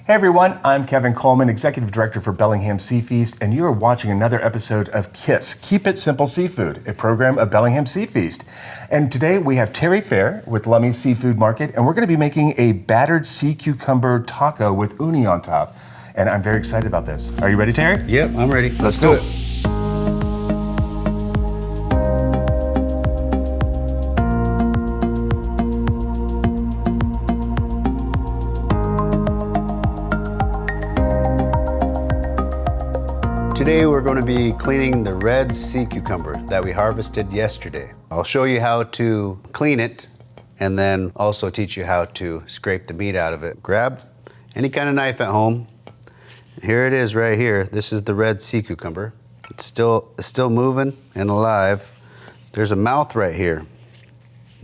Hey everyone, I'm Kevin Coleman, Executive Director for Bellingham Sea Feast, and you are watching another episode of KISS, Keep It Simple Seafood, a program of Bellingham Sea Feast. And today we have Terry Phair with Lummi Seafood Market, and we're going to be making a battered sea cucumber taco with uni on top. And I'm very excited about this. Are you ready, Terry? Yep, I'm ready. Let's do it. Today we're going to be cleaning the red sea cucumber that we harvested yesterday. I'll show you how to clean it and then also teach you how to scrape the meat out of it. Grab any kind of knife at home. Here it is right here. This is the red sea cucumber. It's still moving and alive. There's a mouth right here. And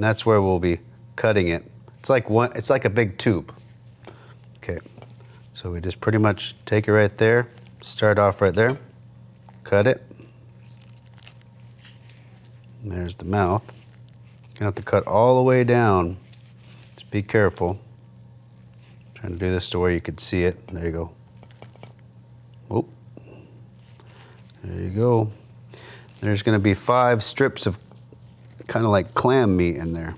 that's where we'll be cutting it. It's like a big tube. Okay. So we just pretty much take it right there. Start off right there. Cut it. And there's the mouth. You're gonna have to cut all the way down. Just be careful. I'm trying to do this to where you could see it. There you go. Oh. There you go. There's gonna be 5 strips of kind of like clam meat in there.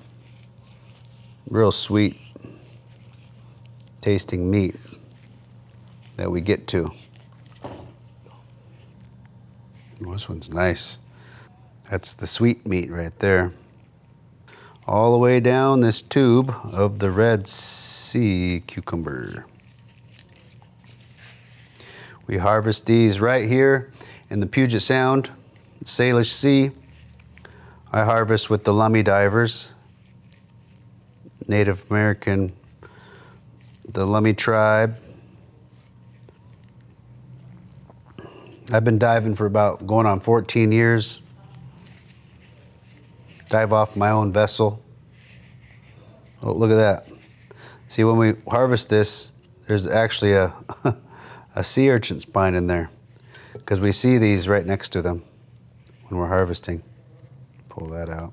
Real sweet tasting meat that we get to. Oh, this one's nice. That's the sweet meat right there. All the way down this tube of the red sea cucumber. We harvest these right here in the Puget Sound, Salish Sea. I harvest with the Lummi divers, Native American, the Lummi tribe. I've been diving for about going on 14 years. Dive off my own vessel. Oh, look at that. See, when we harvest this, there's actually a sea urchin spine in there because we see these right next to them when we're harvesting. Pull that out.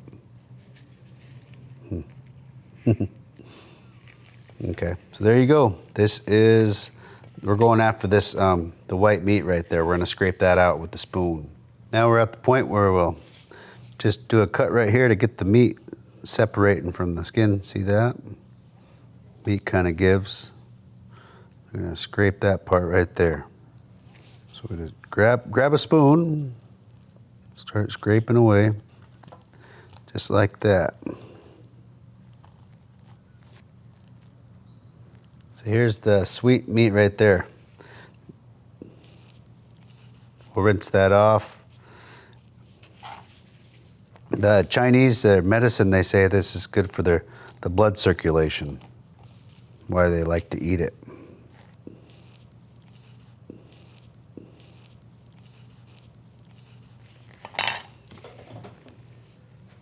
Okay, so there you go. We're going after this, the white meat right there. We're gonna scrape that out with the spoon. Now we're at the point where we'll just do a cut right here to get the meat separating from the skin. See that? Meat kind of gives. We're gonna scrape that part right there. So we just grab a spoon, start scraping away, just like that. Here's the sweet meat right there. We'll rinse that off. The Chinese medicine, they say this is good for the blood circulation. Why they like to eat it.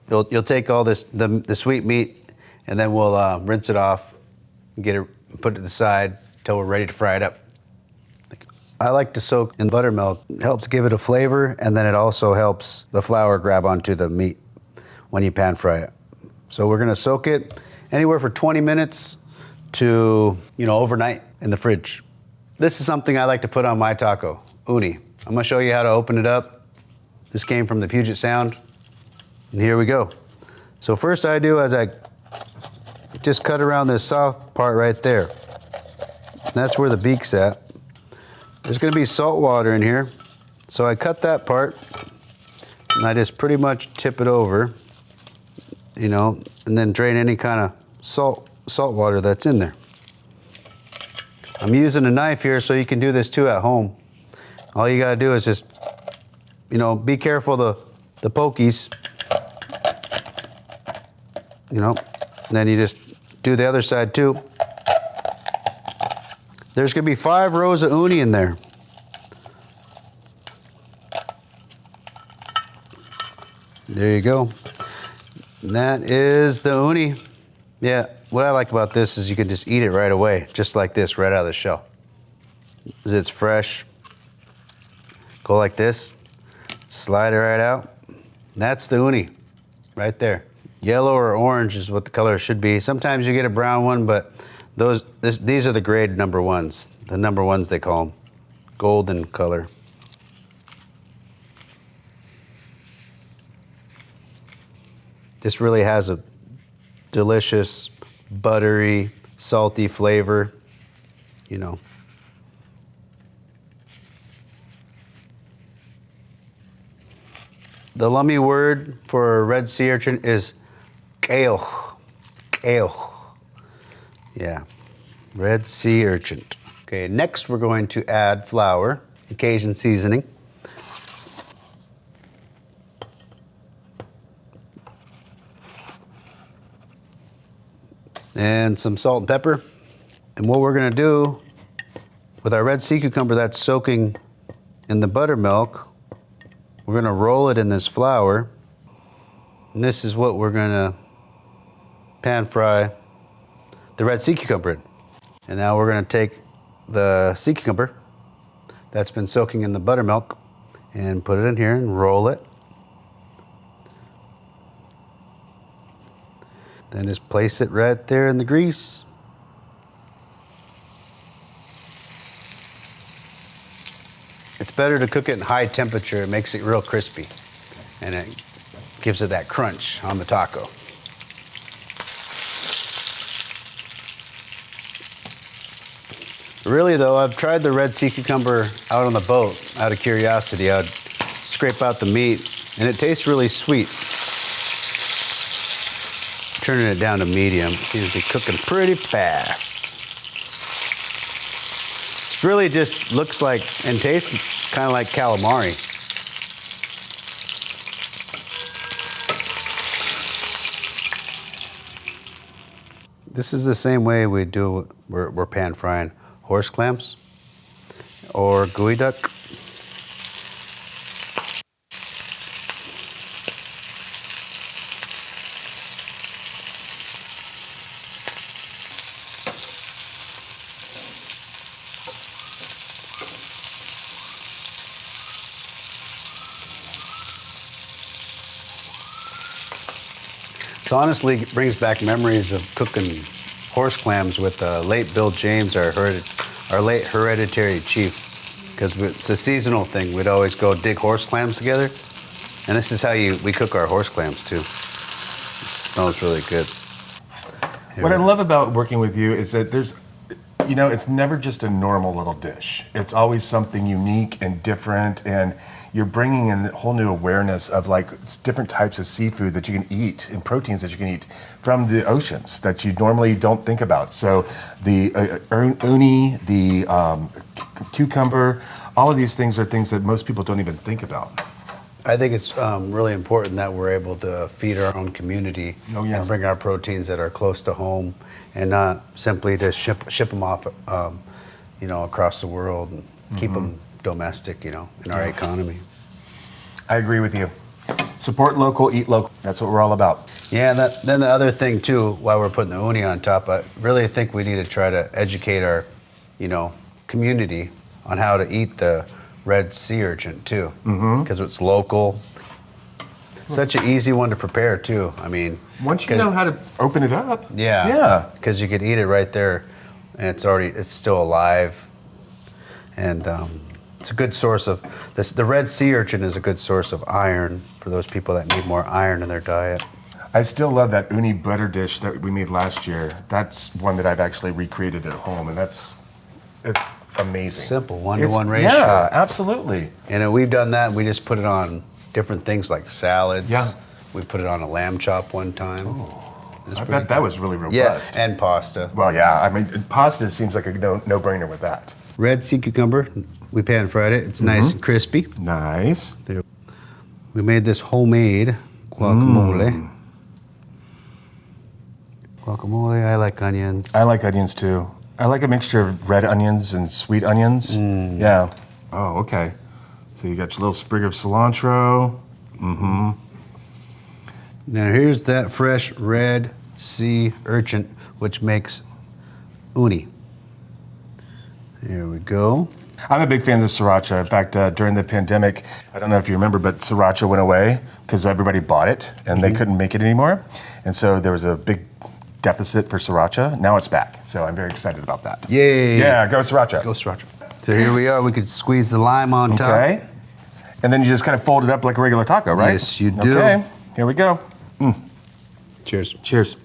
You'll take all this, the sweet meat, and then we'll rinse it off, get it, put it aside until we're ready to fry it up. I like to soak in buttermilk. It helps give it a flavor, and then it also helps the flour grab onto the meat when you pan fry it. So we're gonna soak it anywhere for 20 minutes to, overnight in the fridge. This is something I like to put on my taco, uni. I'm gonna show you how to open it up. This came from the Puget Sound, and here we go. So first I do is I just cut around this soft part right there. That's where the beak's at. There's gonna be salt water in here. So I cut that part and I just pretty much tip it over, and then drain any kind of salt water that's in there. I'm using a knife here so you can do this too at home. All you gotta do is just, be careful the pokies, and then you just do the other side too. There's gonna be 5 rows of uni in there. There you go. And that is the uni. Yeah, what I like about this is you can just eat it right away, just like this, right out of the shell. It's fresh. Go like this, slide it right out. And that's the uni, right there. Yellow or orange is what the color should be. Sometimes you get a brown one, but These are the grade number ones. The number ones they call them, golden color. This really has a delicious, buttery, salty flavor, you know. The Lummi word for red sea urchin is keoch. Keoch. Yeah, red sea urchin. Okay, next we're going to add flour, Cajun seasoning. And some salt and pepper. And what we're gonna do with our red sea cucumber that's soaking in the buttermilk, we're gonna roll it in this flour. And this is what we're gonna pan fry the red sea cucumber in. And now we're gonna take the sea cucumber that's been soaking in the buttermilk and put it in here and roll it. Then just place it right there in the grease. It's better to cook it in high temperature. It makes it real crispy. And it gives it that crunch on the taco. Really though, I've tried the red sea cucumber out on the boat, out of curiosity. I'd scrape out the meat, and it tastes really sweet. Turning it down to medium, it seems to be cooking pretty fast. It's really just looks like and tastes kind of like calamari. This is the same way we do, we're pan frying horse clams or gooey duck. This honestly brings back memories of cooking horse clams with late Bill James, our late hereditary chief, because it's a seasonal thing. We'd always go dig horse clams together, and this is how we cook our horse clams too. It smells really good. What I love about working with you is that it's never just a normal little dish. It's always something unique and different, and you're bringing in a whole new awareness of like different types of seafood that you can eat and proteins that you can eat from the oceans that you normally don't think about. So the uni, the cucumber, all of these things are things that most people don't even think about. I think it's really important that we're able to feed our own community and bring our proteins that are close to home, and not simply to ship them off, across the world and keep them domestic, in our economy. I agree with you. Support local, eat local. That's what we're all about. Yeah, then the other thing too, while we're putting the uni on top, I really think we need to try to educate our, community on how to eat the red sea urchin too, because it's local. Such an easy one to prepare too. I mean, once you know how to open it up. Yeah. Because you could eat it right there, and it's still alive, and it's a good source of this. The red sea urchin is a good source of iron for those people that need more iron in their diet. I still love that uni butter dish that we made last year. That's one that I've actually recreated at home, and it's amazing. Simple, 1-to-1 ratio. Yeah, absolutely. And we've done that. We just put it on different things like salads. Yeah. We put it on a lamb chop one time. I bet that was really robust. Yeah, and pasta. Well, yeah. I mean, pasta seems like a no-brainer with that. Red sea cucumber. We pan fried it. It's nice and crispy. Nice. There. We made this homemade guacamole. Guacamole. I like onions. I like onions too. I like a mixture of red onions and sweet onions. Yeah. Oh, okay. So you got your little sprig of cilantro. Mm-hmm. Now here's that fresh red sea urchin, which makes uni. Here we go. I'm a big fan of sriracha. In fact, during the pandemic, I don't know if you remember, but sriracha went away because everybody bought it and they couldn't make it anymore. And so there was a big deficit for sriracha. Now it's back, so I'm very excited about that. Yay! Yeah, go sriracha. Go sriracha. So here we are. We could squeeze the lime on top. Okay. And then you just kind of fold it up like a regular taco, right? Yes, you do. Okay, here we go. Cheers. Cheers.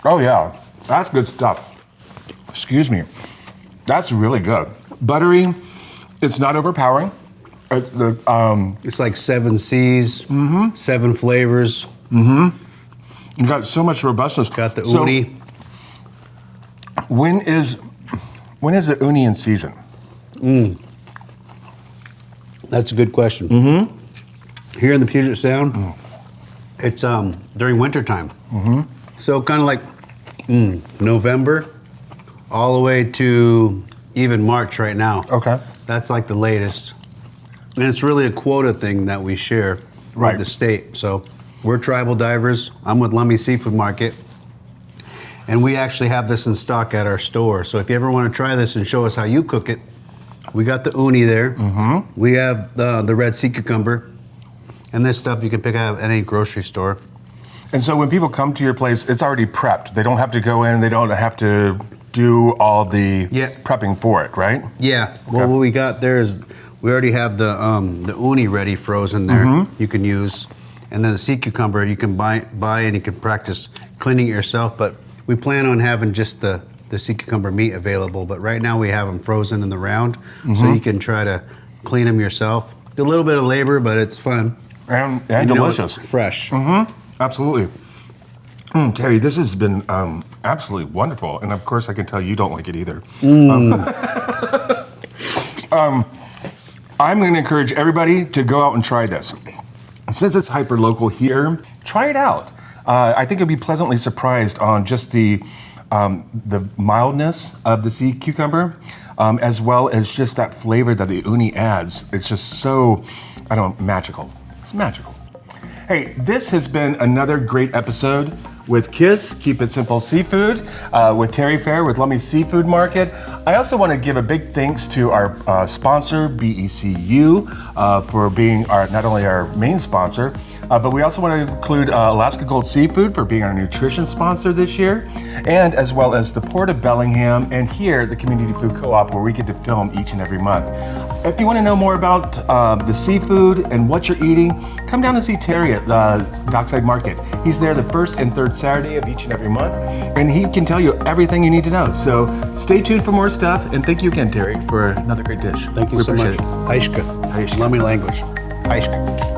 Oh yeah, that's good stuff. Excuse me. That's really good. Buttery, it's not overpowering. It's like 7 C's, 7 flavors. You got so much robustness. Got the uni. When is the uni in season? That's a good question. Here in the Puget Sound, it's during wintertime. So kind of like November all the way to even March right now. Okay. That's like the latest. And it's really a quota thing that we share Right. with the state. So we're tribal divers. I'm with Lummi Seafood Market. And we actually have this in stock at our store. So if you ever want to try this and show us how you cook it, we got the uni there. We have the red sea cucumber. And this stuff you can pick up at any grocery store. And so when people come to your place, it's already prepped. They don't have to go in. They don't have to do all the prepping for it, right? Yeah. Well, what we got there is we already have the uni ready frozen there. You can use, and then the sea cucumber you can buy and you can practice cleaning it yourself. But we plan on having just the sea cucumber meat available. But right now we have them frozen in the round, so you can try to clean them yourself. A little bit of labor, but it's fun And delicious. Fresh. Absolutely. Terry, this has been absolutely wonderful. And of course, I can tell you don't like it either. I'm going to encourage everybody to go out and try this. Since it's hyper local here, try it out. I think you'll be pleasantly surprised on just the mildness of the sea cucumber, as well as just that flavor that the uni adds. It's just so, magical. It's magical. Hey, this has been another great episode with KISS, Keep It Simple Seafood, with Terry Phair with Lummi Seafood Market. I also want to give a big thanks to our sponsor, BECU, for being not only our main sponsor, but we also want to include Alaska Gold Seafood for being our nutrition sponsor this year, and as well as the Port of Bellingham, and here, the Community Food Co-op, where we get to film each and every month. If you want to know more about the seafood and what you're eating, come down and see Terry at the Dockside Market. He's there the first and third Saturday of each and every month, and he can tell you everything you need to know. So stay tuned for more stuff, and thank you again, Terry, for another great dish. Thank you so much. Aishka. Lummi language. Aishka.